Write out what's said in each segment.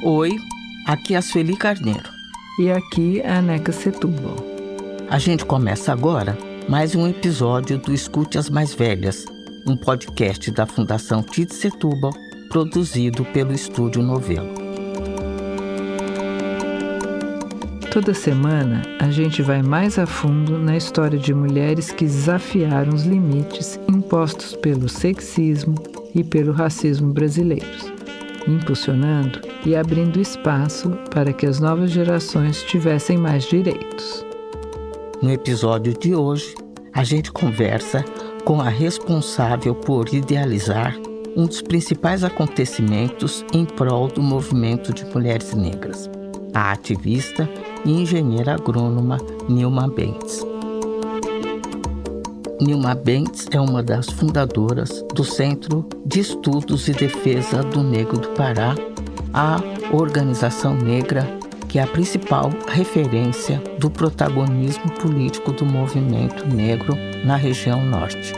Oi, aqui é a Sueli Carneiro. E aqui é a Neca Setúbal. A gente começa agora mais um episódio do Escute as Mais Velhas, um podcast da Fundação Tite Setúbal, produzido pelo Estúdio Novelo. Toda semana, a gente vai mais a fundo na história de mulheres que desafiaram os limites impostos pelo sexismo e pelo racismo brasileiros, impulsionando e abrindo espaço para que as novas gerações tivessem mais direitos. No episódio de hoje, a gente conversa com a responsável por idealizar um dos principais acontecimentos em prol do movimento de mulheres negras, a ativista e engenheira agrônoma Nilma Bentes. Nilma Bentes é uma das fundadoras do Centro de Estudos e Defesa do Negro do Pará, a organização negra que é a principal referência do protagonismo político do movimento negro na região norte.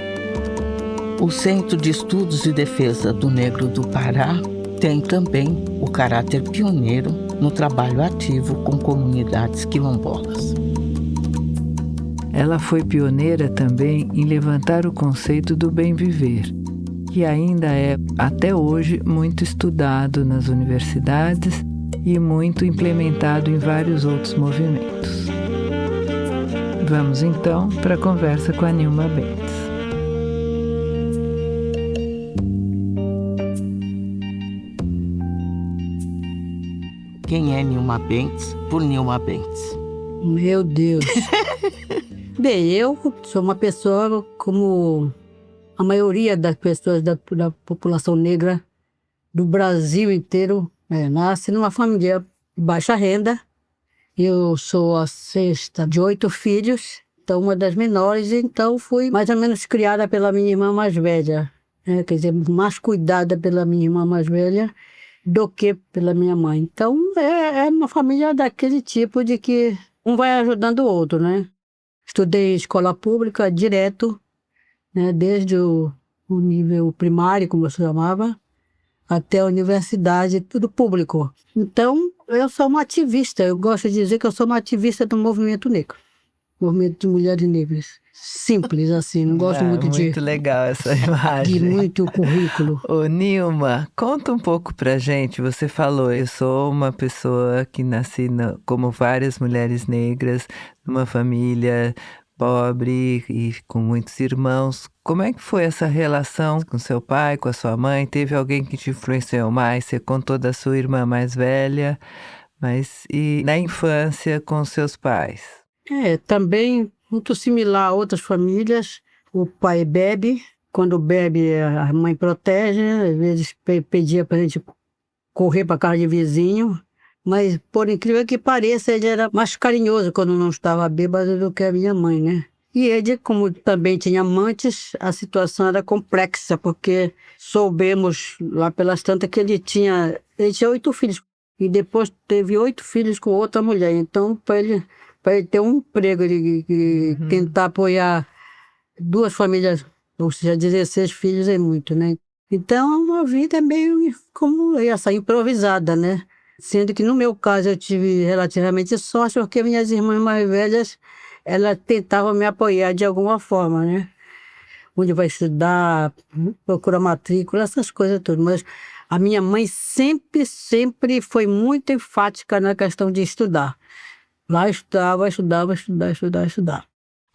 O Centro de Estudos e Defesa do Negro do Pará tem também o caráter pioneiro no trabalho ativo com comunidades quilombolas. Ela foi pioneira também em levantar o conceito do bem viver, que ainda é, até hoje, muito estudado nas universidades e muito implementado em vários outros movimentos. Vamos então para a conversa com a Nilma Bentes. Quem é Nilma Bentes por Nilma Bentes? Meu Deus! Bem, eu sou uma pessoa como a maioria das pessoas da população negra do Brasil inteiro nasce numa família de baixa renda. Eu sou a sexta de 8 filhos, então uma das menores, então fui mais ou menos criada pela minha irmã mais velha, quer dizer, mais cuidada pela minha irmã mais velha do que pela minha mãe. Então é uma família daquele tipo de que um vai ajudando o outro, né? Estudei escola pública direto, né, desde o nível primário, como se chamava, até a universidade, tudo público. Então, eu sou uma ativista, eu gosto de dizer que eu sou uma ativista do movimento negro, movimento de mulheres negras. Simples, assim, não gosto muito de... Muito legal essa imagem. De muito currículo. Ô, Nilma, conta um pouco pra gente. Você falou, eu sou uma pessoa que nasci, como várias mulheres negras, numa família pobre e com muitos irmãos. Como é que foi essa relação com seu pai, com a sua mãe? Teve alguém que te influenciou mais? Você contou da sua irmã mais velha, mas e na infância com seus pais? Também muito similar a outras famílias. O pai bebe, quando bebe a mãe protege, às vezes pedia para a gente correr para casa de vizinho, mas por incrível que pareça, ele era mais carinhoso quando não estava bêbado do que a minha mãe, né? E ele, como também tinha amantes, a situação era complexa, porque soubemos lá pelas tantas que ele tinha 8 filhos, e depois teve 8 filhos com outra mulher. Então, para ele ter um emprego e tentar apoiar 2 famílias, ou seja, 16 filhos é muito, né? Então, uma vida meio como essa, improvisada, né? Sendo que no meu caso eu tive relativamente sorte, porque minhas irmãs mais velhas, elas tentavam me apoiar de alguma forma, né? Onde vai estudar, procura matrícula, essas coisas tudo. Mas a minha mãe sempre foi muito enfática na questão de estudar. Lá estudava.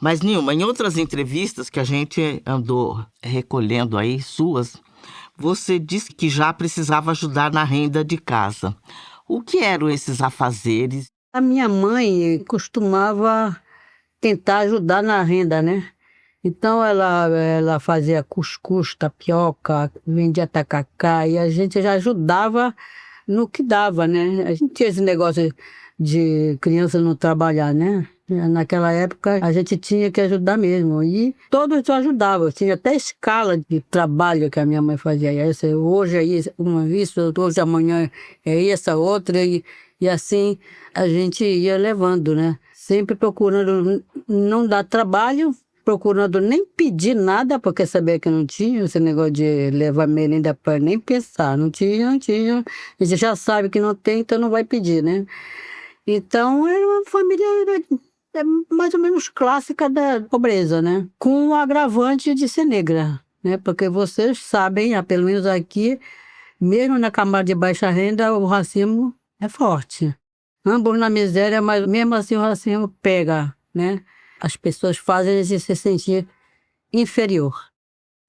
Mas, Nilma, em outras entrevistas que a gente andou recolhendo aí, suas, você disse que já precisava ajudar na renda de casa. O que eram esses afazeres? A minha mãe costumava tentar ajudar na renda, né? Então ela fazia cuscuz, tapioca, vendia tacacá, e a gente já ajudava no que dava, né? A gente tinha esse negócio de criança não trabalhar, né? Naquela época a gente tinha que ajudar mesmo, e todos ajudavam. Tinha até escala de trabalho que a minha mãe fazia. Hoje é isso, hoje amanhã é essa outra, e assim a gente ia levando, né? Sempre procurando não dar trabalho procurando nem pedir nada, porque sabia que não tinha esse negócio de levar merenda para nem pensar. Não tinha, não tinha. A gente já sabe que não tem, então não vai pedir, né? Então, era uma família mais ou menos clássica da pobreza, né? Com o agravante de ser negra, né? Porque vocês sabem, pelo menos aqui, mesmo na camada de baixa renda, o racismo é forte. Ambos na miséria, mas mesmo assim o racismo pega, né? As pessoas fazem a gente se sentir inferior.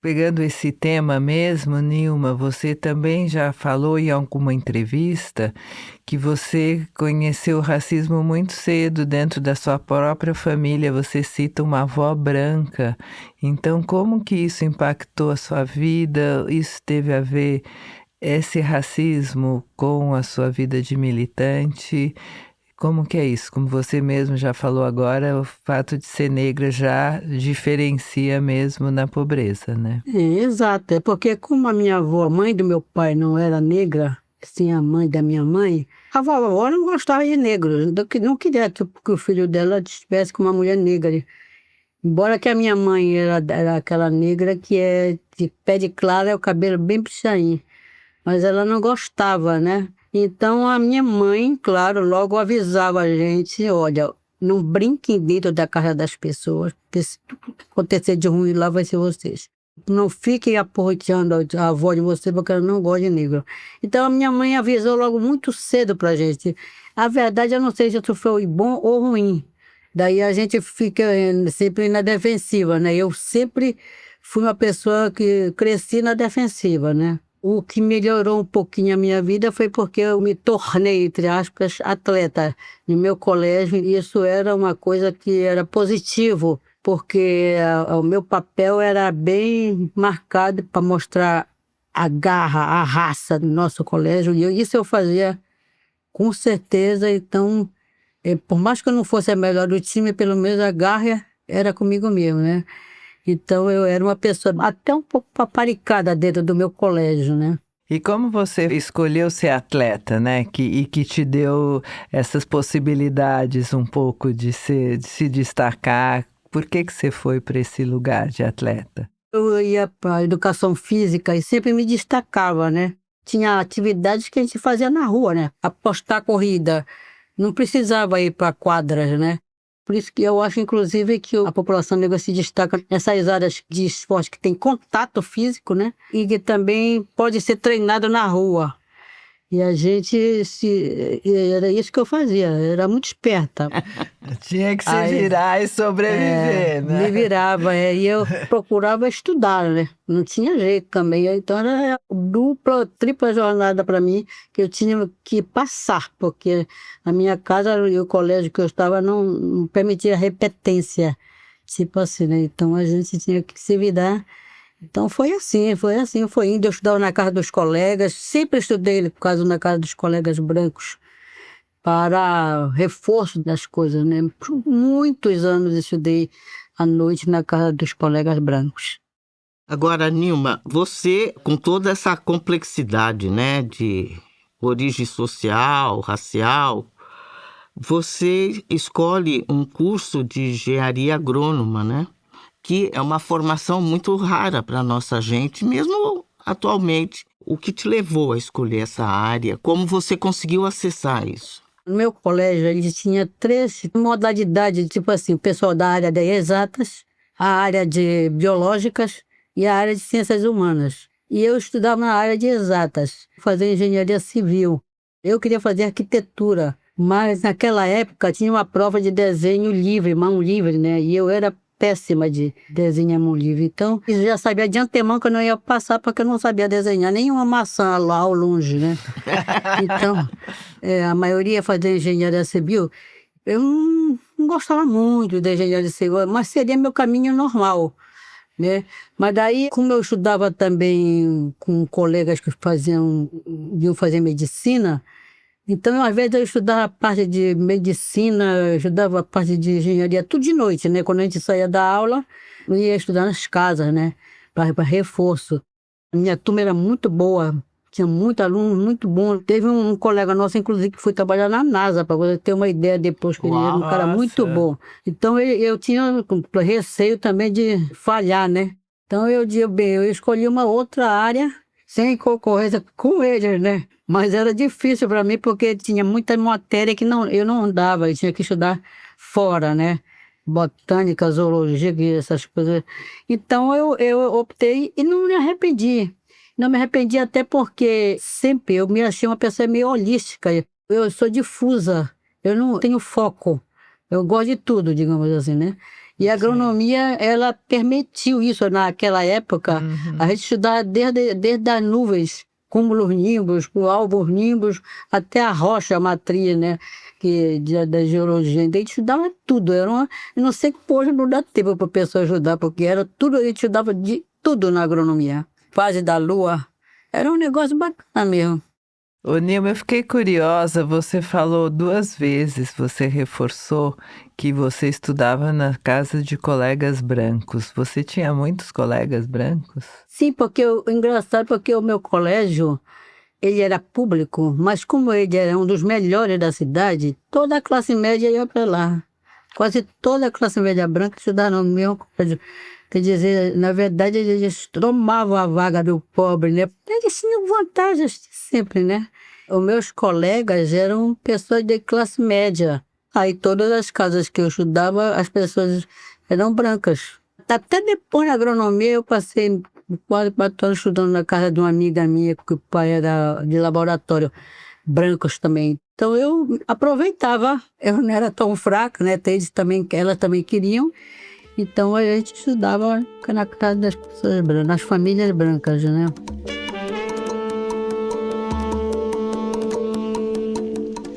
Pegando esse tema mesmo, Nilma, você também já falou em alguma entrevista que você conheceu o racismo muito cedo dentro da sua própria família. Você cita uma avó branca. Então, como que isso impactou a sua vida? Isso teve a ver, esse racismo, com a sua vida de militante? Como que é isso? Como você mesmo já falou agora, o fato de ser negra já diferencia mesmo na pobreza, né? Exato, é porque como a minha avó, a mãe do meu pai, não era negra, sim, a mãe da minha mãe, a vovó não gostava de negros, não queria que o filho dela estivesse com uma mulher negra. Embora que a minha mãe era aquela negra que é de pele clara, o cabelo bem pichain, mas ela não gostava, né? Então a minha mãe, claro, logo avisava a gente, olha, não brinquem dentro da casa das pessoas, porque se acontecer de ruim lá vai ser vocês. Não fiquem aporreando a avó de vocês porque ela não gosta de negro. Então a minha mãe avisou logo muito cedo pra gente. A verdade, eu não sei se isso foi bom ou ruim. Daí a gente fica sempre na defensiva, né? Eu sempre fui uma pessoa que cresci na defensiva, né? O que melhorou um pouquinho a minha vida foi porque eu me tornei, entre aspas, atleta no meu colégio. E isso era uma coisa que era positivo, porque o meu papel era bem marcado para mostrar a garra, a raça do nosso colégio. E isso eu fazia com certeza. Então, por mais que eu não fosse a melhor do time, pelo menos a garra era comigo mesmo, né? Então, eu era uma pessoa até um pouco paparicada dentro do meu colégio, né? E como você escolheu ser atleta, né? Que te deu essas possibilidades um pouco de se destacar? Por que você foi para esse lugar de atleta? Eu ia para a educação física e sempre me destacava, né? Tinha atividades que a gente fazia na rua, né? Apostar corrida. Não precisava ir para quadras, né? Por isso que eu acho, inclusive, que a população negra se destaca nessas áreas de esporte que tem contato físico, né? E que também pode ser treinado na rua. E a gente, era isso que eu fazia, era muito esperta. Tinha que se virar e sobreviver, né? Me virava, e eu procurava estudar, né? Não tinha jeito também. Então era dupla, tripla jornada para mim que eu tinha que passar, porque a minha casa e o colégio que eu estava não permitia repetência, tipo assim, né? Então a gente tinha que se virar. Então foi assim, foi indo. Eu estudava na casa dos colegas, sempre estudei, por causa na casa dos colegas brancos, para reforço das coisas, né? Por muitos anos estudei à noite na casa dos colegas brancos. Agora, Nilma, você, com toda essa complexidade, né, de origem social, racial, você escolhe um curso de engenharia agrônoma, né? Que é uma formação muito rara para a nossa gente, mesmo atualmente. O que te levou a escolher essa área? Como você conseguiu acessar isso? No meu colégio, ele tinha 3 modalidades, tipo assim, o pessoal da área de exatas, a área de biológicas e a área de ciências humanas. E eu estudava na área de exatas, fazia engenharia civil. Eu queria fazer arquitetura, mas naquela época tinha uma prova de desenho livre, mão livre, né? E eu era péssima de desenhar mão livre. Então, eu já sabia de antemão que eu não ia passar porque eu não sabia desenhar nenhuma maçã lá ao longe, né? Então, a maioria fazia engenharia civil. Eu não gostava muito de engenharia civil, mas seria meu caminho normal, né? Mas daí, como eu estudava também com colegas que iam fazer medicina, então, às vezes, eu estudava a parte de medicina, eu estudava a parte de engenharia, tudo de noite, né? Quando a gente saía da aula, eu ia estudar nas casas, né? Para reforço. A minha turma era muito boa, tinha muito aluno, muito bom. Teve um colega nosso, inclusive, que foi trabalhar na NASA, para você ter uma ideia depois, que ele era um cara muito bom. Então eu tinha receio também de falhar, né? Então eu escolhi uma outra área, sem concorrência com eles, né? Mas era difícil para mim, porque tinha muita matéria que eu não dava, eu tinha que estudar fora, né? Botânica, zoologia, essas coisas. Então eu optei e não me arrependi. Não me arrependi até porque sempre eu me achei uma pessoa meio holística. Eu sou difusa, eu não tenho foco. Eu gosto de tudo, digamos assim, né? E a agronomia, ela permitiu isso naquela época. A gente estudava desde as nuvens, cúmulos nimbus, alvos nimbus, até a rocha, a matriz, né? Da geologia. Então, a gente estudava tudo. Eu não sei que hoje não dá tempo para a pessoa ajudar, porque era tudo, a gente estudava de tudo na agronomia. Fase da lua. Era um negócio bacana mesmo. Ô Nilma, eu fiquei curiosa, você falou 2 vezes, você reforçou que você estudava na casa de colegas brancos. Você tinha muitos colegas brancos? Sim, engraçado, porque o meu colégio, ele era público, mas como ele era um dos melhores da cidade, toda a classe média ia para lá. Quase toda a classe média branca estudava no meu colégio. Quer dizer, na verdade, eles tomavam a vaga do pobre, né? Eles tinham vantagens sempre, né? Os meus colegas eram pessoas de classe média. Aí todas as casas que eu estudava, as pessoas eram brancas. Até depois na agronomia, eu passei quase 4 anos estudando na casa de uma amiga minha, que o pai era de laboratório, brancos também. Então eu aproveitava, eu não era tão fraca, né? Elas também queriam. Então a gente estudava na casa das pessoas brancas, nas famílias brancas, né?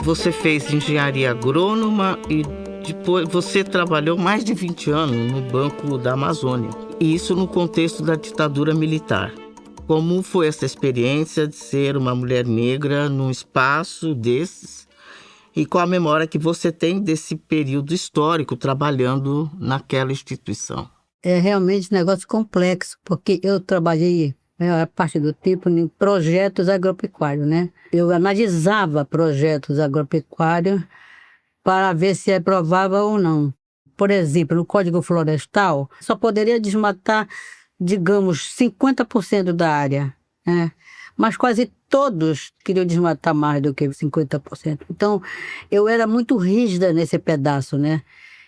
Você fez engenharia agrônoma e depois você trabalhou mais de 20 anos no Banco da Amazônia. E isso no contexto da ditadura militar. Como foi essa experiência de ser uma mulher negra num espaço desses? E qual a memória que você tem desse período histórico trabalhando naquela instituição? É realmente um negócio complexo, porque eu trabalhei a maior parte do tempo em projetos agropecuários, né? Eu analisava projetos agropecuários para ver se aprovava ou não. Por exemplo, no Código Florestal, só poderia desmatar, digamos, 50% da área, né? Mas quase todos queriam desmatar mais do que 50%. Então, eu era muito rígida nesse pedaço, né?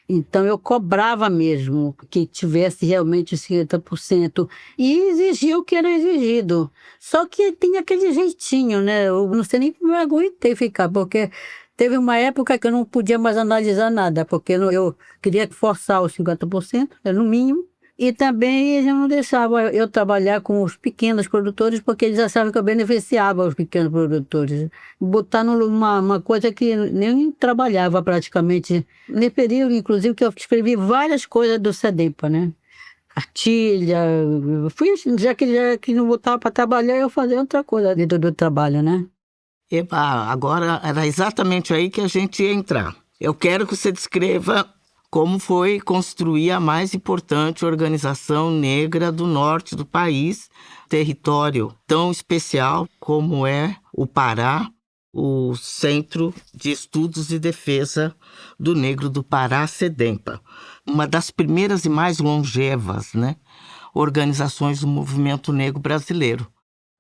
Então, eu cobrava mesmo que tivesse realmente 50% e exigia o que era exigido. Só que tinha aquele jeitinho, né? Eu não sei nem como eu aguentei ficar, porque teve uma época que eu não podia mais analisar nada, porque eu queria forçar os 50%, no mínimo. E também eles não deixavam eu trabalhar com os pequenos produtores, porque eles achavam que eu beneficiava os pequenos produtores. Botar numa coisa que nem trabalhava praticamente. Nesse período, inclusive, que eu escrevi várias coisas do SEDENPA, né? Cartilha, já que não botava para trabalhar, eu fazia outra coisa dentro do trabalho, né? Eba, agora era exatamente aí que a gente ia entrar. Eu quero que você descreva como foi construir a mais importante organização negra do norte do país, território tão especial como é o Pará, o Centro de Estudos e Defesa do Negro do Pará, SEDENPA, uma das primeiras e mais longevas, né, organizações do movimento negro brasileiro.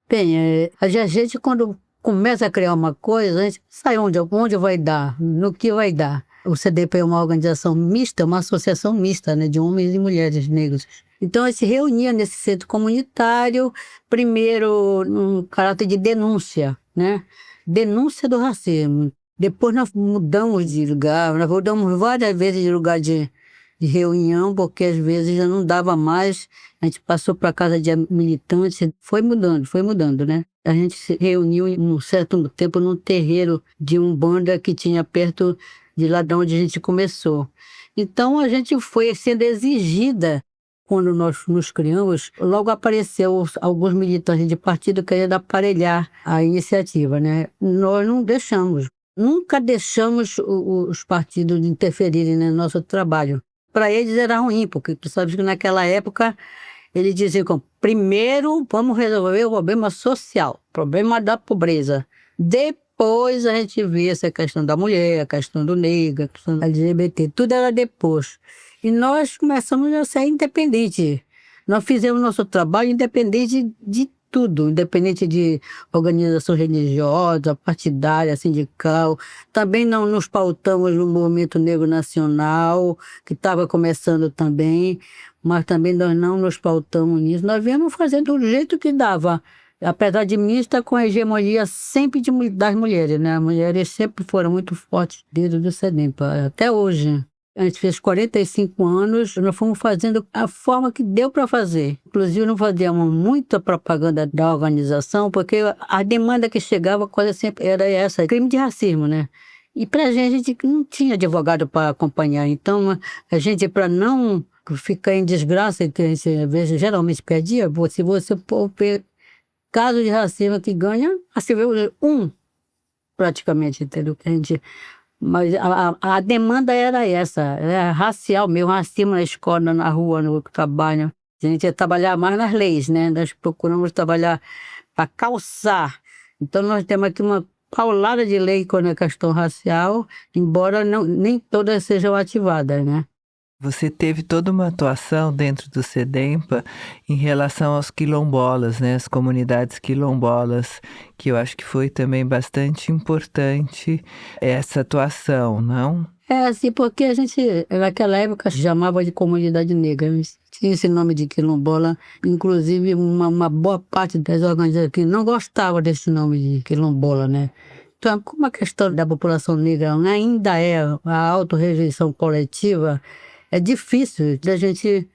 Bem, a gente quando começa a criar uma coisa, a gente sabe onde vai dar, no que vai dar. O CDP é uma organização mista, uma associação mista, né, de homens e mulheres negros. Então, a gente se reunia nesse centro comunitário, primeiro num caráter de denúncia, né? Denúncia do racismo. Depois nós mudamos de lugar, nós mudamos várias vezes de lugar de reunião, porque às vezes já não dava mais. A gente passou para casa de militantes, foi mudando, né? A gente se reuniu em um certo tempo num terreiro de Umbanda que tinha perto de lá de onde a gente começou. Então, a gente foi sendo exigida, quando nós nos criamos, logo apareceu alguns militantes de partido querendo aparelhar a iniciativa, né? Nós não deixamos, nunca deixamos os partidos interferirem no nosso trabalho. Para eles era ruim, porque tu sabes que naquela época Ele dizia, primeiro vamos resolver o problema social, o problema da pobreza. Depois a gente vê essa questão da mulher, a questão do negro, a questão da LGBT, tudo era depois. E nós começamos a ser independentes. Nós fizemos nosso trabalho independente de tudo, independente de organização religiosa, partidária, sindical. Também não nos pautamos no movimento negro nacional, que estava começando também, mas também nós não nos pautamos nisso. Nós viemos fazendo do jeito que dava, apesar de mim estar com a hegemonia sempre das mulheres, né? As mulheres sempre foram muito fortes dentro do SEDEMPA, até hoje. A gente fez 45 anos, nós fomos fazendo a forma que deu para fazer. Inclusive, não fazíamos muita propaganda da organização, porque a demanda que chegava quase sempre era essa, crime de racismo, né? E para a gente não tinha advogado para acompanhar. Então, a gente, para não ficar em desgraça, que a gente às vezes, geralmente perdia, se você for ver caso de racismo que ganha, assim, praticamente, entendeu? Mas a demanda era essa, era racial mesmo, racismo na escola, na rua, no trabalho. A gente ia trabalhar mais nas leis, né? Nós procuramos trabalhar para calçar. Então, nós temos aqui uma paulada de lei quando é questão racial, embora nem todas sejam ativadas, né? Você teve toda uma atuação dentro do SEDEMPA em relação aos quilombolas, né? As comunidades quilombolas, que eu acho que foi também bastante importante essa atuação, não? Assim, porque a gente, naquela época, chamava de comunidade negra. Tinha esse nome de quilombola. Inclusive, uma boa parte das organizações aqui não gostava desse nome de quilombola, né? Então, como a questão da população negra ainda é a autorrejeição coletiva, é difícil da gente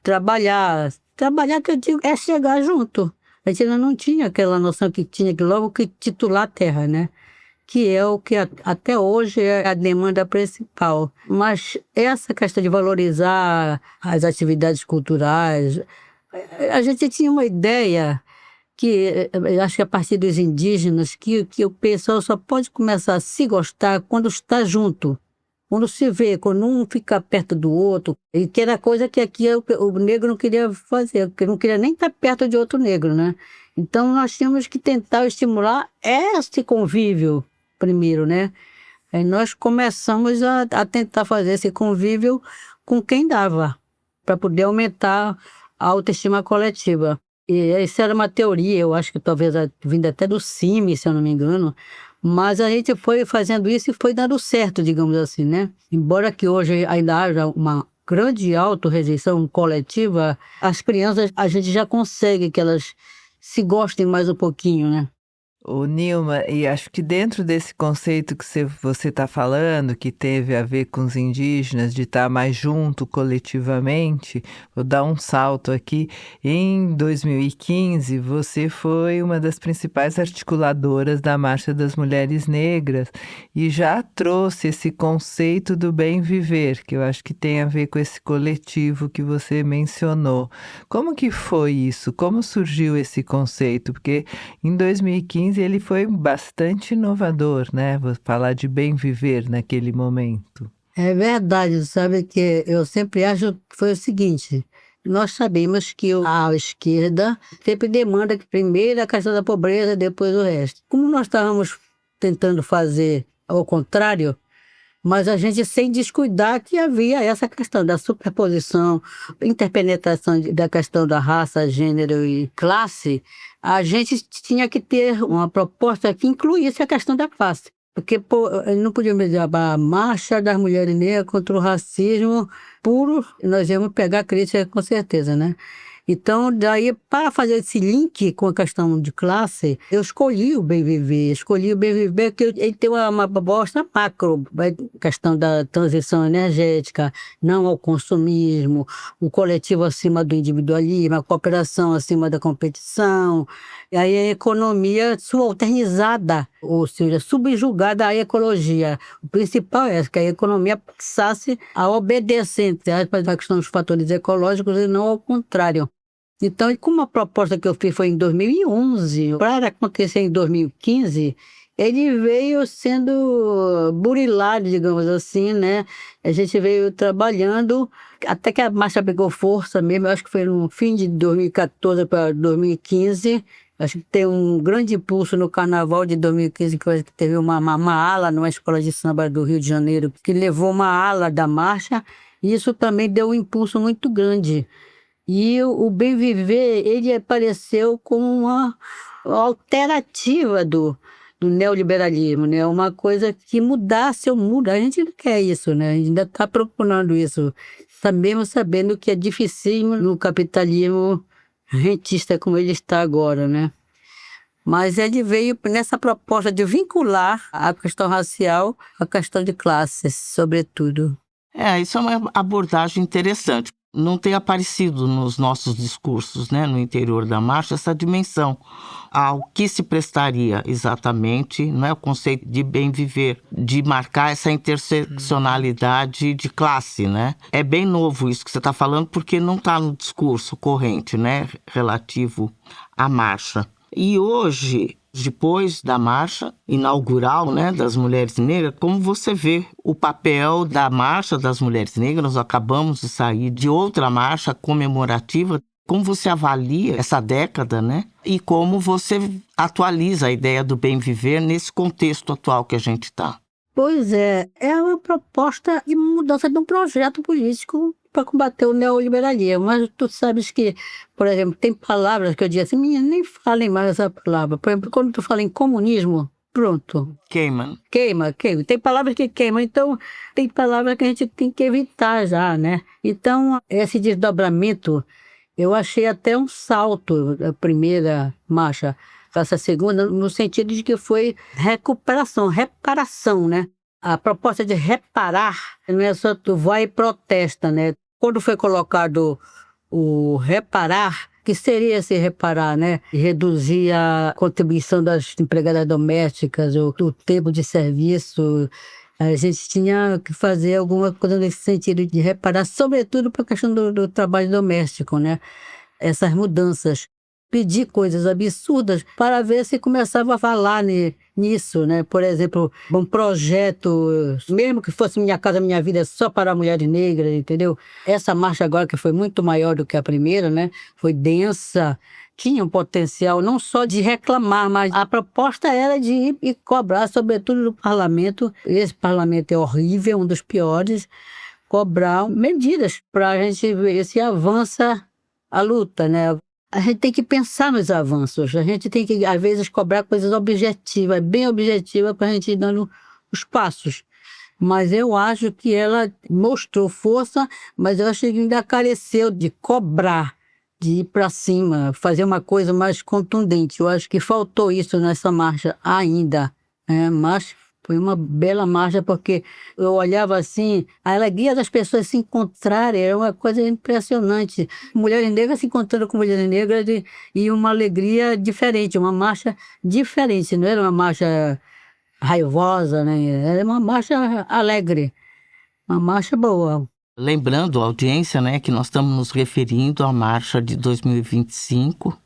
trabalhar. Trabalhar, que eu digo, é chegar junto. A gente ainda não tinha aquela noção que tinha que logo que titular a terra, né? Que é o que até hoje é a demanda principal. Mas essa questão de valorizar as atividades culturais, a gente tinha uma ideia que, acho que a partir dos indígenas, que o pessoal só pode começar a se gostar quando está junto. Quando se vê, quando um fica perto do outro, e que era coisa que aqui o negro não queria fazer, porque não queria nem estar perto de outro negro, né? Então, nós tínhamos que tentar estimular esse convívio primeiro, né? Aí nós começamos a tentar fazer esse convívio com quem dava, para poder aumentar a autoestima coletiva. E isso era uma teoria, eu acho que talvez vindo até do CIMI, se eu não me engano, mas a gente foi fazendo isso e foi dando certo, digamos assim, né? Embora que hoje ainda haja uma grande autorrejeição coletiva, as crianças, a gente já consegue que elas se gostem mais um pouquinho, né? Ô Nilma, e acho que dentro desse conceito que você está falando, que teve a ver com os indígenas, de estar mais junto coletivamente, vou dar um salto aqui. Em 2015, você foi uma das principais articuladoras da Marcha das Mulheres Negras e já trouxe esse conceito do bem viver, que eu acho que tem a ver com esse coletivo que você mencionou. Como que foi isso? Como surgiu esse conceito? Porque em 2015 ele foi bastante inovador, né? Vou falar de bem viver naquele momento. É verdade, sabe que eu sempre acho que foi o seguinte, nós sabemos que a esquerda sempre demanda que primeiro a questão da pobreza, depois o resto. Como nós estávamos tentando fazer ao contrário, mas a gente sem descuidar que havia essa questão da superposição, interpenetração da questão da raça, gênero e classe, a gente tinha que ter uma proposta que incluísse a questão da classe. Porque não podíamos dizer a marcha das mulheres negras contra o racismo puro, nós íamos pegar a crítica com certeza, né? Então, daí, para fazer esse link com a questão de classe, eu escolhi o Bem Viver. Porque ele tem uma proposta macro, a questão da transição energética, não ao consumismo, o coletivo acima do individualismo, a cooperação acima da competição, e aí a economia subalternizada, ou seja, subjugada à ecologia. O principal é que a economia passasse a obedecer, entre aspas, a questão dos fatores ecológicos e não ao contrário. Então, como a proposta que eu fiz foi em 2011, para acontecer em 2015, ele veio sendo burilado, digamos assim, né? A gente veio trabalhando até que a marcha pegou força mesmo, eu acho que foi no fim de 2014 para 2015. Acho que tem um grande impulso no Carnaval de 2015, que teve uma ala numa escola de samba do Rio de Janeiro, que levou uma ala da marcha, e isso também deu um impulso muito grande. E o Bem Viver, ele apareceu como uma alternativa do neoliberalismo, né? Uma coisa que mudasse ou muda. A gente não quer isso, né? A gente ainda está procurando isso, mesmo sabendo que é dificílimo no capitalismo rentista como ele está agora, né? Mas ele veio nessa proposta de vincular a questão racial à questão de classes, sobretudo. Isso é uma abordagem interessante. Não tem aparecido nos nossos discursos, né, no interior da marcha, essa dimensão ao que se prestaria exatamente, não é, o conceito de bem viver, de marcar essa interseccionalidade de classe, né? É bem novo isso que você está falando, porque não está no discurso corrente, né, relativo à marcha. E hoje, depois da marcha inaugural, né, das mulheres negras, como você vê o papel da marcha das mulheres negras? Nós acabamos de sair de outra marcha comemorativa. Como você avalia essa década, né? E como você atualiza a ideia do bem viver nesse contexto atual que a gente está? Pois é uma proposta de mudança de um projeto político para combater o neoliberalismo. Mas tu sabes que, por exemplo, tem palavras que eu digo assim, menina, nem falem mais essa palavra. Por exemplo, quando tu fala em comunismo, pronto. Queima. Tem palavras que queimam, então tem palavras que a gente tem que evitar já, né? Então, esse desdobramento, eu achei até um salto da primeira marcha para essa segunda, no sentido de que foi reparação, né? A proposta de reparar não é só tu vai e protesta, né? Quando foi colocado o reparar, que seria esse reparar, né? Reduzir a contribuição das empregadas domésticas, o tempo de serviço. A gente tinha que fazer alguma coisa nesse sentido de reparar, sobretudo para a questão do trabalho doméstico, né? Essas mudanças. Pedir coisas absurdas para ver se começava a falar nisso, né? Por exemplo, um projeto, mesmo que fosse Minha Casa Minha Vida só para mulheres negras, entendeu? Essa marcha agora, que foi muito maior do que a primeira, né? Foi densa, tinha um potencial não só de reclamar, mas a proposta era de ir e cobrar, sobretudo do parlamento. Esse parlamento é horrível, um dos piores. Cobrar medidas para a gente ver se avança a luta, né? A gente tem que pensar nos avanços, a gente tem que, às vezes, cobrar coisas objetivas, bem objetivas, para a gente ir dando os passos. Mas eu acho que ela mostrou força, mas eu acho que ainda careceu de cobrar, de ir para cima, fazer uma coisa mais contundente. Eu acho que faltou isso nessa marcha ainda, né? Mas foi uma bela marcha, porque eu olhava assim, a alegria das pessoas se encontrarem era uma coisa impressionante. Mulheres negras se encontrando com mulheres negras e uma alegria diferente, uma marcha diferente. Não era uma marcha raivosa, né? Era uma marcha alegre, uma marcha boa. Lembrando a audiência, né, que nós estamos nos referindo à marcha de 2025,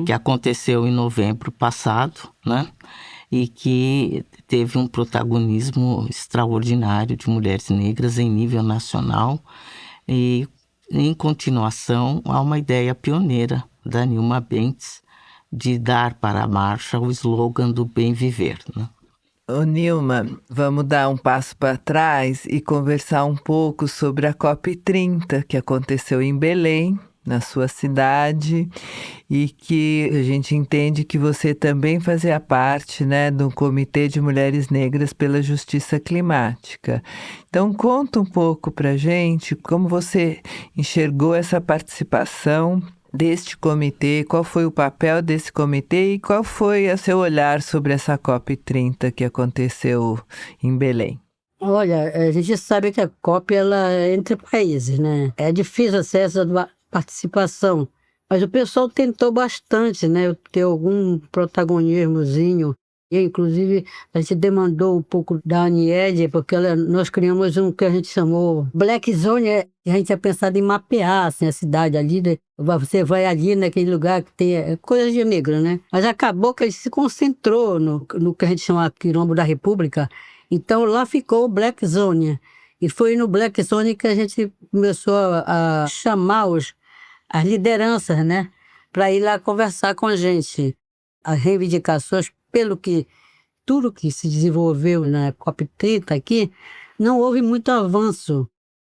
que aconteceu em novembro passado, né? E que teve um protagonismo extraordinário de mulheres negras em nível nacional. E, em continuação, há uma ideia pioneira da Nilma Bentes de dar para a marcha o slogan do bem viver, né? Ô Nilma, vamos dar um passo para trás e conversar um pouco sobre a COP30, que aconteceu em Belém, na sua cidade, e que a gente entende que você também fazia parte, né, do Comitê de Mulheres Negras pela Justiça Climática. Então, conta um pouco para a gente como você enxergou essa participação deste comitê, qual foi o papel desse comitê e qual foi o seu olhar sobre essa COP30 que aconteceu em Belém. Olha, a gente sabe que a COP ela é entre países, né? É difícil acesso à participação, mas o pessoal tentou bastante, né? Ter algum protagonismozinho. E, inclusive, a gente demandou um pouco da Aniede, porque nós criamos um que a gente chamou Black Zone, a gente tinha pensado em mapear assim, a cidade ali, né? Você vai ali naquele lugar que tem coisa de negro, né? Mas acabou que a gente se concentrou no que a gente chama Quilombo da República, então lá ficou o Black Zone. E foi no Black Zone que a gente começou a chamar as lideranças, né? Para ir lá conversar com a gente. As reivindicações, tudo que se desenvolveu na COP30 aqui, não houve muito avanço.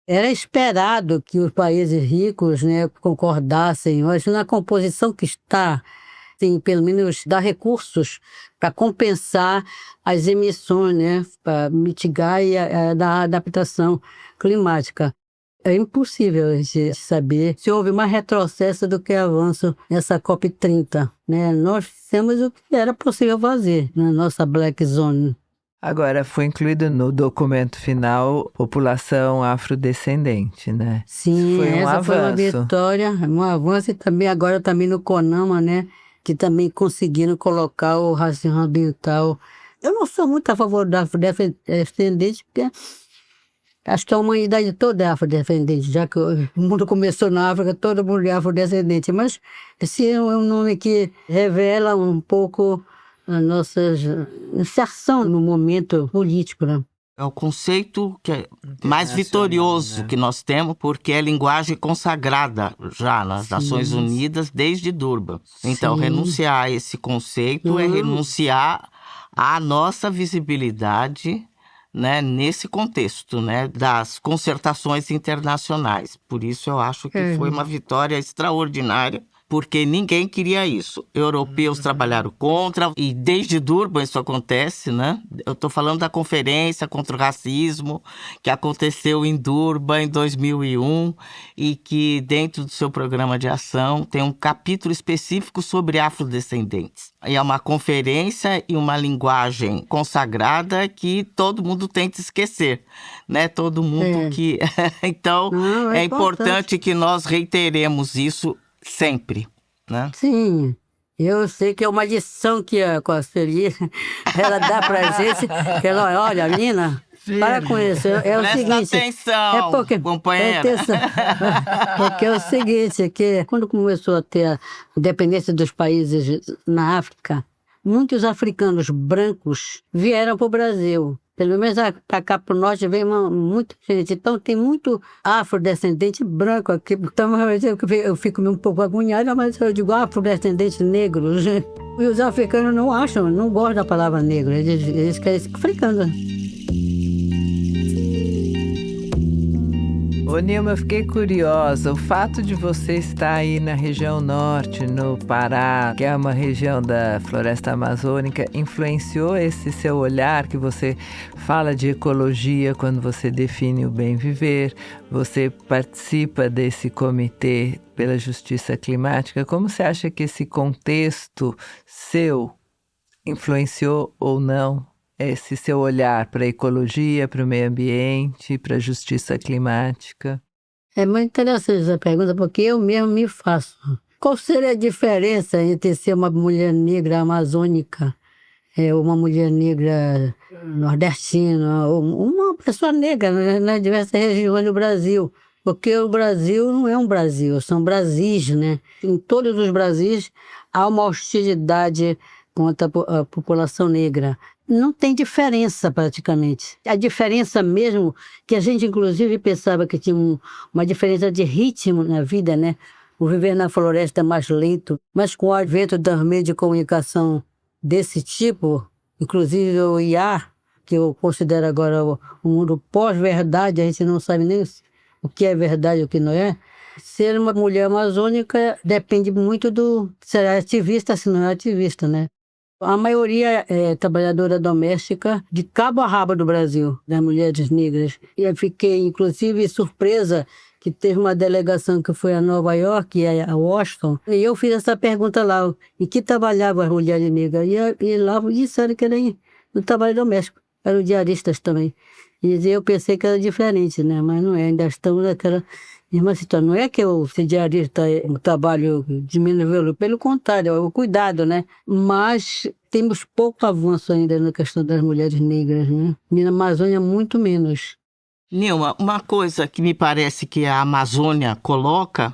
Era esperado que os países ricos, né, concordassem, mas na composição que está, tem pelo menos dar recursos para compensar as emissões, né, para mitigar e dar adaptação climática. É impossível a gente saber se houve mais retrocesso do que avanço nessa COP30, né? Nós fizemos o que era possível fazer na nossa Black Zone. Agora, foi incluído no documento final população afrodescendente, né? Sim, foi essa foi uma vitória, um avanço, e também agora também no CONAMA, né? Que também conseguiram colocar o racismo ambiental. Eu não sou muito a favor da afrodescendente, porque acho que a humanidade toda é afrodescendente, já que o mundo começou na África, todo mundo é afrodescendente. Mas esse é um nome que revela um pouco a nossa inserção no momento político, né? É o conceito que é mais vitorioso, né, que nós temos, porque é linguagem consagrada já nas Nações Unidas desde Durban. Então, renunciar a esse conceito é renunciar à nossa visibilidade, né, nesse contexto, né, das concertações internacionais. Por isso eu acho que foi uma vitória extraordinária, porque ninguém queria isso. Europeus trabalharam contra, e desde Durban isso acontece, né? Eu estou falando da Conferência contra o Racismo, que aconteceu em Durban em 2001, e que dentro do seu programa de ação tem um capítulo específico sobre afrodescendentes. E é uma conferência e uma linguagem consagrada que todo mundo tenta esquecer, né? Todo mundo que... Então, é importante que nós reiteremos isso sempre, né? Sim, eu sei que é uma lição que a Conselheira ela dá pra gente, que ela, olha, menina, para com isso, é o seguinte... Atenção, companheira. Porque é o seguinte, que quando começou a ter a independência dos países na África, muitos africanos brancos vieram para o Brasil. Pelo menos para cá, para o norte, vem muita gente. Então, tem muito afrodescendente branco aqui. Então, eu fico um pouco agoniada, mas eu digo afrodescendente negro. E os africanos não acham, não gostam da palavra negro. Eles querem ser africanos. Ô Nilma, eu fiquei curiosa, o fato de você estar aí na região norte, no Pará, que é uma região da floresta amazônica, influenciou esse seu olhar que você fala de ecologia quando você define o bem viver, você participa desse comitê pela justiça climática, como você acha que esse contexto seu influenciou ou não esse seu olhar para a ecologia, para o meio ambiente, para a justiça climática? É muito interessante essa pergunta, porque eu mesmo me faço. Qual seria a diferença entre ser uma mulher negra amazônica, uma mulher negra nordestina, ou uma pessoa negra nas diversas regiões do Brasil? Porque o Brasil não é um Brasil, são Brasis, né? Em todos os Brasis há uma hostilidade contra a população negra. Não tem diferença praticamente. A diferença mesmo, que a gente inclusive pensava que tinha uma diferença de ritmo na vida, né? O viver na floresta é mais lento, mas com o advento dos meios de comunicação desse tipo, inclusive o IA, que eu considero agora o mundo pós-verdade, a gente não sabe nem o que é verdade e o que não é. Ser uma mulher amazônica depende muito do se é ativista, se não é ativista, né? A maioria é trabalhadora doméstica de cabo a rabo do Brasil, das mulheres negras. E eu fiquei, inclusive, surpresa que teve uma delegação que foi a Nova York, a Washington, e eu fiz essa pergunta lá, em que trabalhavam as mulheres negras? E lá disseram que era no trabalho doméstico, eram diaristas também. E eu pensei que era diferente, né? Mas não é, ainda estão naquela... Irmã Cita, não é que o sediarista é um trabalho diminuído, pelo contrário, é o cuidado, né? Mas temos pouco avanço ainda na questão das mulheres negras, né? E na Amazônia, muito menos. Nilma, uma coisa que me parece que a Amazônia coloca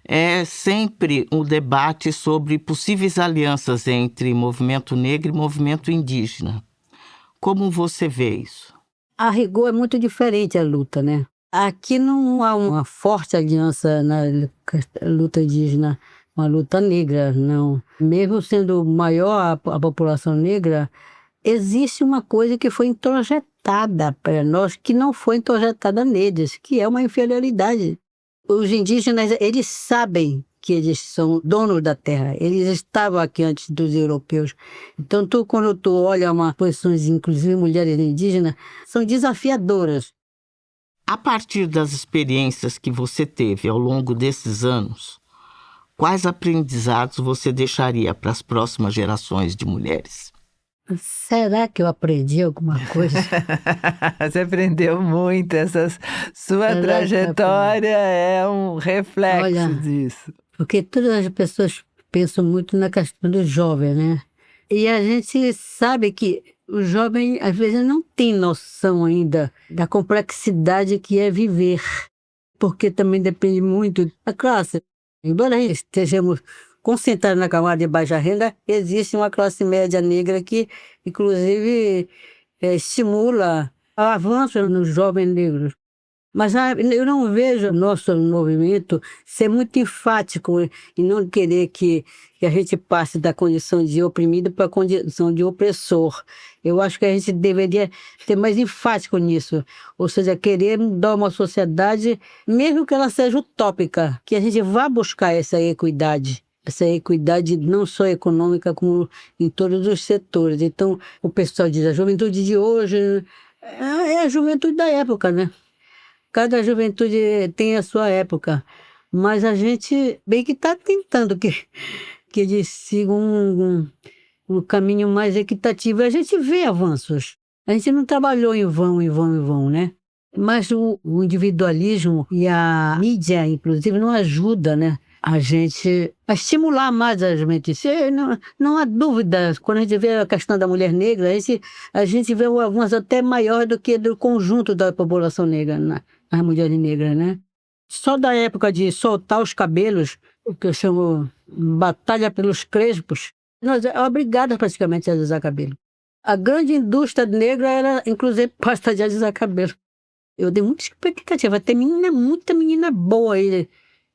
é sempre um debate sobre possíveis alianças entre movimento negro e movimento indígena. Como você vê isso? A rigor é muito diferente a luta, né? Aqui não há uma forte aliança na luta indígena, uma luta negra, não. Mesmo sendo maior a população negra, existe uma coisa que foi introjetada para nós, que não foi introjetada neles, que é uma inferioridade. Os indígenas, eles sabem que eles são donos da terra. Eles estavam aqui antes dos europeus. Então, quando tu olha uma posições, inclusive mulheres indígenas, são desafiadoras. A partir das experiências que você teve ao longo desses anos, quais aprendizados você deixaria para as próximas gerações de mulheres? Será que eu aprendi alguma coisa? Você aprendeu muito. Sua trajetória é um reflexo disso. Porque todas as pessoas pensam muito na questão do jovem, né? E a gente sabe que o jovem, às vezes, não tem noção ainda da complexidade que é viver. Porque também depende muito da classe. Embora estejamos concentrados na camada de baixa renda, existe uma classe média negra que, inclusive, estimula o avanço nos jovens negros. Mas eu não vejo o nosso movimento ser muito enfático em não querer que a gente passe da condição de oprimido para a condição de opressor. Eu acho que a gente deveria ser mais enfático nisso. Ou seja, querer mudar uma sociedade, mesmo que ela seja utópica, que a gente vá buscar essa equidade. Essa equidade não só econômica, como em todos os setores. Então, o pessoal diz, a juventude de hoje é a juventude da época, né? Cada juventude tem a sua época, mas a gente bem que está tentando que eles sigam um caminho mais equitativo. A gente vê avanços. A gente não trabalhou em vão, né? Mas o individualismo e a mídia, inclusive, não ajuda, né? A gente a estimular mais a juventude. Não há dúvida, quando a gente vê a questão da mulher negra, a gente vê um avanço até maior do que do conjunto da população negra, as mulheres negras, né? Só da época de soltar os cabelos, o que eu chamo batalha pelos crespos, nós é obrigada praticamente a alisar cabelo. A grande indústria negra era, inclusive, pasta de alisar cabelo. Eu dei muita expectativa, tem muita menina boa aí.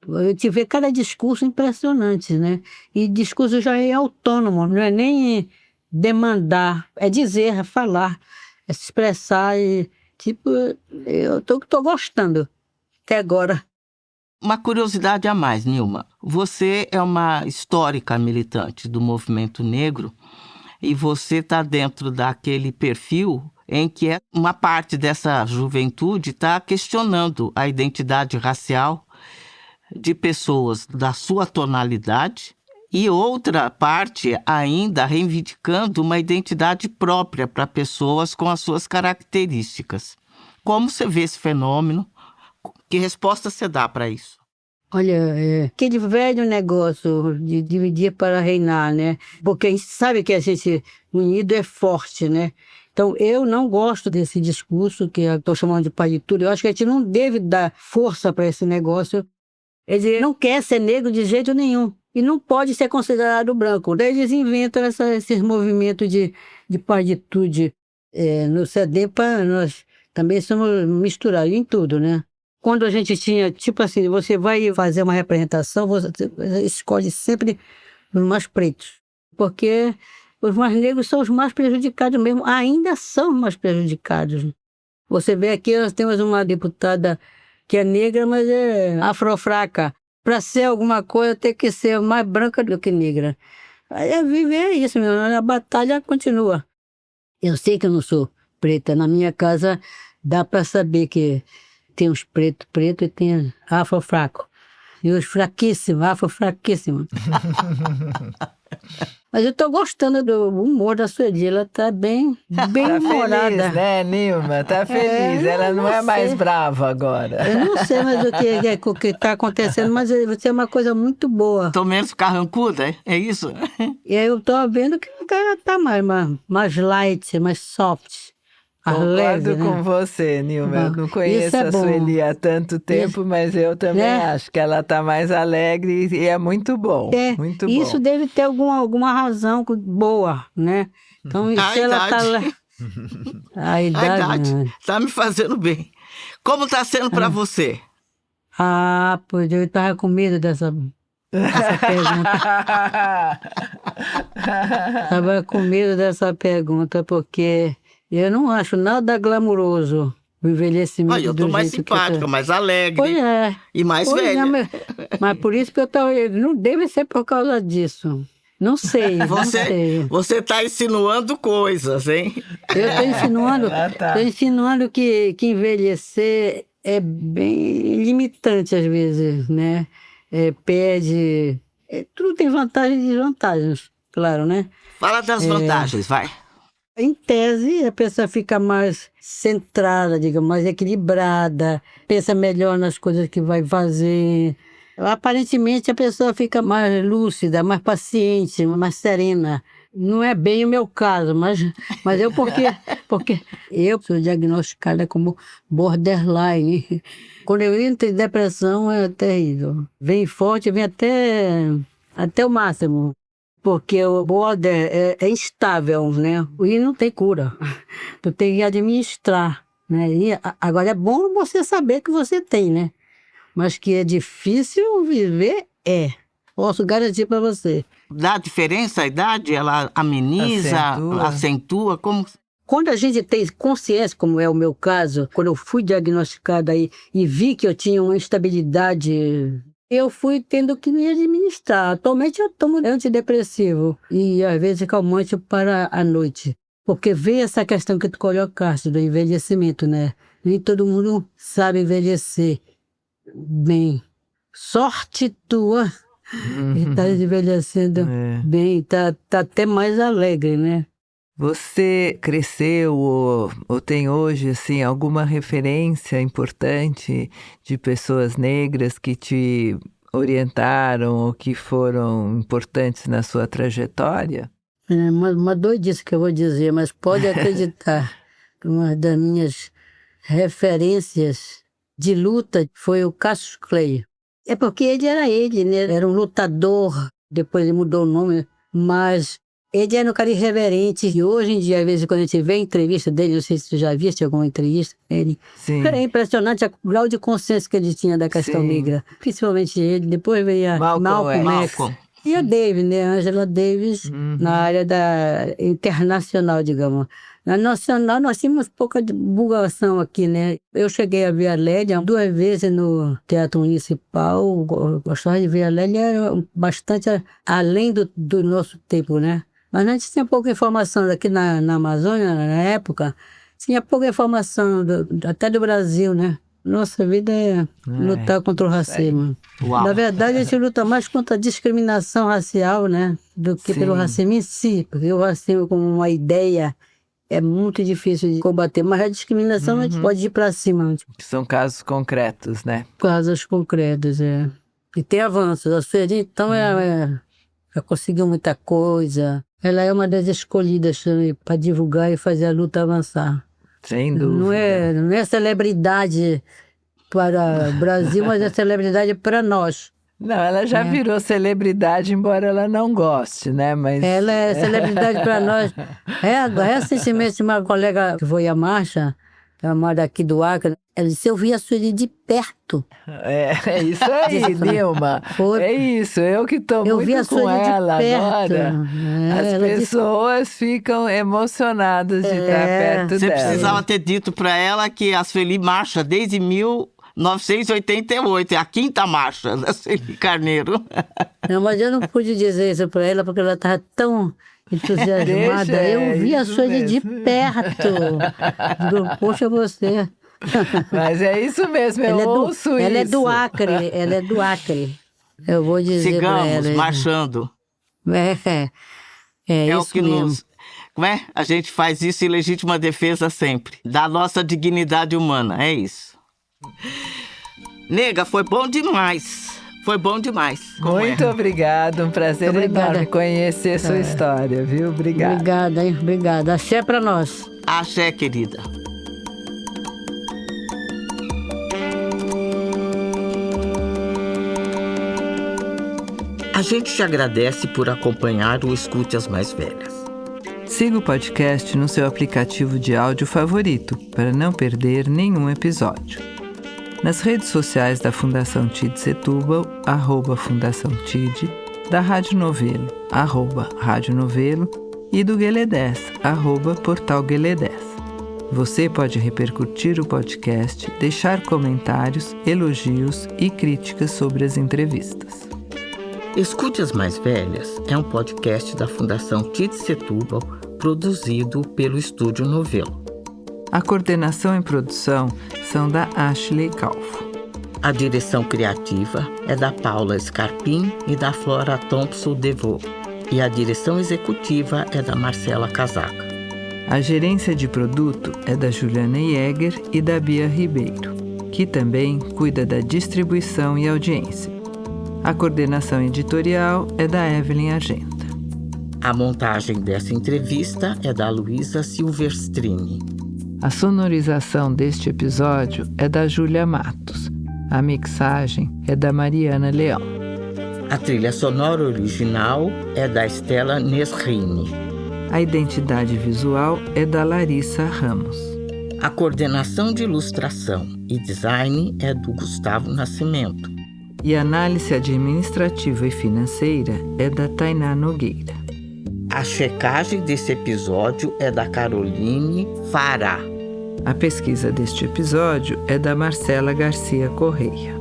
Eu tive cada discurso impressionante, né? E discurso já é autônomo, não é nem demandar, é dizer, é falar, é se expressar. E, tipo, eu tô gostando até agora. Uma curiosidade a mais, Nilma. Você é uma histórica militante do movimento negro e você está dentro daquele perfil em que uma parte dessa juventude está questionando a identidade racial de pessoas da sua tonalidade e outra parte ainda reivindicando uma identidade própria para pessoas com as suas características. Como você vê esse fenômeno? Que resposta você dá para isso? Olha, aquele velho negócio de dividir para reinar, né? Porque a gente sabe que a gente unido é forte, né? Então, eu não gosto desse discurso que eu estou chamando de pai de tudo. Eu acho que a gente não deve dar força para esse negócio. Ele não quer ser negro de jeito nenhum. E não pode ser considerado branco. Daí eles inventam esses movimentos de partitude. No CEDEPA, nós também somos misturados em tudo, né? Quando a gente tinha, tipo assim, você vai fazer uma representação, você escolhe sempre os mais pretos. Porque os mais negros são os mais prejudicados mesmo. Ainda são os mais prejudicados. Você vê aqui, nós temos uma deputada que é negra, mas é afrofraca. Para ser alguma coisa, tem que ser mais branca do que negra. Aí viver isso mesmo, a batalha continua. Eu sei que eu não sou preta. Na minha casa, dá para saber que tem os preto e tem afrofraco. E os fraquíssimos, afrofraquíssimos. Mas eu estou gostando do humor da Sueli. Ela está bem Tá humorada. feliz, né, Nilma? Tá feliz. Ela não é mais brava agora. Eu não sei mais o que está acontecendo, mas você é uma coisa muito boa. Tô menos carrancuda, é isso? E aí eu estou vendo que ela está mais light, mais soft. Concordo Leve, né? com você, Nilma. Eu não conheço Isso é a bom. Sueli há tanto tempo, mas eu também Né? acho que ela tá mais alegre e é muito bom. Muito Isso bom. deve ter alguma razão boa, né? Então, A se ela tá idade. A A idade, idade né? tá me fazendo bem. Como tá sendo para você? Ah, pois eu estava com medo dessa pergunta. Estava com medo dessa pergunta, porque eu não acho nada glamuroso o envelhecimento Olha, eu tô do mais jeito que eu tô. simpática, mais alegre Pois é. e mais Pois é, velha. mas por isso que eu tô. Não deve ser por causa disso. Não sei, não sei. Você tá insinuando coisas, hein? Eu estou insinuando, tá. tô insinuando que envelhecer é bem limitante às vezes, né? Pede. Tudo tem vantagens e desvantagens, claro, né? Fala das vantagens, vai. Em tese, a pessoa fica mais centrada, digamos, mais equilibrada, pensa melhor nas coisas que vai fazer. Aparentemente, a pessoa fica mais lúcida, mais paciente, mais serena. Não é bem o meu caso, mas eu porque eu sou diagnosticada como borderline. Quando eu entro em depressão, é terrível. Vem forte, vem até o máximo. Porque o border é instável, né? E não tem cura. Tu tem que administrar, né? E agora é bom você saber que você tem, né? Mas que é difícil viver, é. Posso garantir para você. Dá diferença a idade? Ela ameniza, acentua? Como... Quando a gente tem consciência, como é o meu caso, quando eu fui diagnosticada aí e vi que eu tinha uma instabilidade, eu fui tendo que me administrar. Atualmente eu tomo antidepressivo e às vezes calmante para a noite. Porque vem essa questão que tu colocaste do envelhecimento, né? Nem todo mundo sabe envelhecer bem. Sorte tua que tá envelhecendo bem, tá até mais alegre, né? Você cresceu ou tem hoje assim alguma referência importante de pessoas negras que te orientaram ou que foram importantes na sua trajetória? É uma doidice que eu vou dizer, mas pode acreditar que uma das minhas referências de luta foi o Cassius Clay. É porque ele, né? Era um lutador, depois ele mudou o nome, mas ele era um cara irreverente. E hoje em dia, às vezes, quando a gente vê a entrevista dele, não sei se você já viste alguma entrevista dele, é impressionante o grau de consciência que ele tinha da questão negra. Principalmente ele, depois veio a Malcolm X. E a Davis, né? Angela Davis, na área internacional, digamos. Na nacional, nós tínhamos pouca divulgação aqui, né? Eu cheguei a ver a Lélia 2 vezes no Teatro Municipal. Gostava de ver a Lélia, era bastante além do nosso tempo, né? Mas a gente tinha pouca informação aqui na Amazônia, na época. Tinha pouca informação até do Brasil, né? Nossa vida é lutar contra o racismo. Uau. Na verdade, a gente luta mais contra a discriminação racial, né? Do que pelo racismo em si. Porque o racismo como uma ideia é muito difícil de combater. Mas a discriminação a gente pode ir para cima. São casos concretos, né? Casos concretos, é. E tem avanços. A Sueli, então, já conseguiu muita coisa. Ela é uma das escolhidas para divulgar e fazer a luta avançar. Sem dúvida. Não é celebridade para o Brasil, mas é celebridade para nós. Não, ela já virou celebridade, embora ela não goste, né? Mas ela é celebridade para nós. Recentemente, uma colega que foi à marcha, ela mora aqui do Acre, ela disse, eu vi a Sueli de perto. É isso aí, Nilma. É isso, eu que estou muito com ela agora. As pessoas ficam emocionadas de estar perto Você dela. precisava ter dito para ela que a Sueli marcha desde 1988, é a 5ª marcha da Sueli Carneiro. Não, mas eu não pude dizer isso para ela, porque ela estava tão entusiasmada. Eu vi a Sueli de perto. Digo, poxa, você... Mas é isso mesmo, eu ouço isso. Ela é do Acre. Eu vou dizer para ela. Sigamos marchando. É o isso que mesmo. Como é? A gente faz isso em legítima defesa sempre, da nossa dignidade humana, é isso. Nega, foi bom demais. Foi bom demais. Muito obrigado, um prazer enorme conhecer sua história, viu? Obrigada. Obrigada, hein? Obrigada. Axé pra nós. Axé, querida. A gente te agradece por acompanhar o Escute as Mais Velhas. Siga o podcast no seu aplicativo de áudio favorito para não perder nenhum episódio. Nas redes sociais da Fundação TID Setúbal, @Fundação TID, da Rádio Novelo, @Rádio Novelo e do Guelé 10, @Portal Guelé 10. Você pode repercutir o podcast, deixar comentários, elogios e críticas sobre as entrevistas. Escute as Mais Velhas é um podcast da Fundação TID Setúbal, produzido pelo Estúdio Novelo. A coordenação e produção são da Ashley Calfo. A direção criativa é da Paula Scarpim e da Flora Thompson Devô. E a direção executiva é da Marcela Casaca. A gerência de produto é da Juliana Jäger e da Bia Ribeiro, que também cuida da distribuição e audiência. A coordenação editorial é da Evelyn Argenta. A montagem dessa entrevista é da Luísa Silvestrini. A sonorização deste episódio é da Júlia Matos. A mixagem é da Mariana Leão. A trilha sonora original é da Estela Nesrini. A identidade visual é da Larissa Ramos. A coordenação de ilustração e design é do Gustavo Nascimento. E a análise administrativa e financeira é da Tainá Nogueira. A checagem desse episódio é da Caroline Fará. A pesquisa deste episódio é da Marcela Garcia Correia.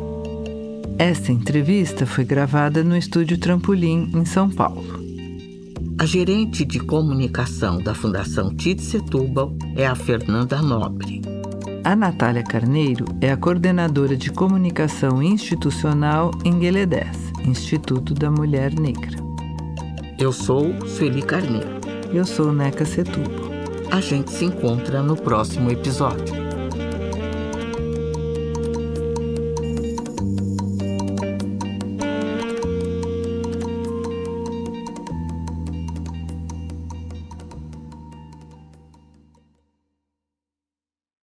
Esta entrevista foi gravada no Estúdio Trampolim, em São Paulo. A gerente de comunicação da Fundação TID Setúbal é a Fernanda Nobre. A Natália Carneiro é a coordenadora de comunicação institucional em Guelé 10, Instituto da Mulher Negra. Eu sou Sueli Carneiro. Eu sou Neca Setúbal. A gente se encontra no próximo episódio.